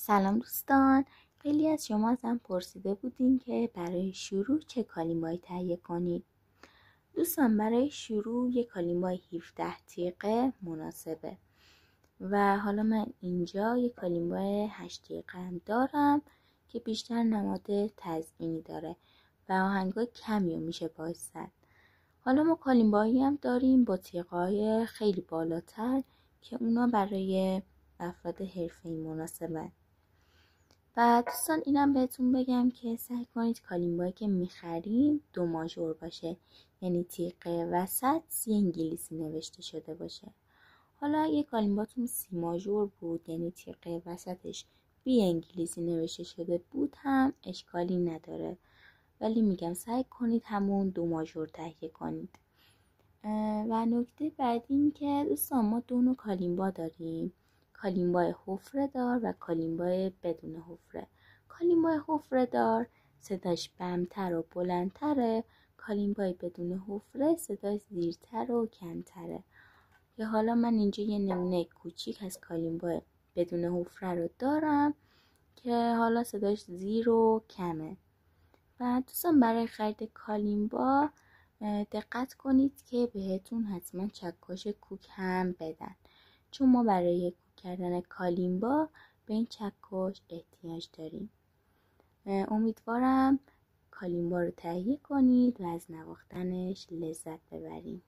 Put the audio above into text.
سلام دوستان، خیلی از شما ازم پرسیده بودین که برای شروع چه کالیمایی تهیه کنید. دوستان برای شروع یک کالیمای 17 تیغه مناسبه و حالا من اینجا یک کالیمای 8 تیغه هم دارم که بیشتر نماد تزئینی داره و آهنگای کمی رو میشه باش زد. حالا ما کالیمایی هم داریم با تیغه‌های خیلی بالاتر که اونا برای افراد حرفه‌ای مناسبه. و دوستان اینم بهتون بگم که سعی کنید کالیمایی که میخرین دو ماژور باشه، یعنی تیغه وسط سی انگلیسی نوشته شده باشه. حالا اگه کالیماتون سی ماژور بود یعنی تیغه وسطش بی انگلیسی نوشته شده بود هم اشکالی نداره، ولی میگم سعی کنید همون دو ماژور تهیه کنید. و نکته بعد این که دوستان ما دو نوع کالیمبا داریم، کالیمبای حفره دار و کالیمبای بدون حفره. کالیمبای حفره دار صداش بمتر و بلندتره، کالیمبای بدون حفره صداش زیرتر و کمتره. که حالا من اینجا یه نمونه کوچیک از کالیمبای بدون حفره رو دارم که حالا صداش زیر و کمه. و دوستان برای خرید کالیمبا دقت کنید که بهتون حتما چکش کوک هم بدن، چون ما برای کوک کردن کالیمبا به این چکش احتیاج داریم. امیدوارم کالیمبا رو تهیه کنید و از نواختنش لذت ببرید.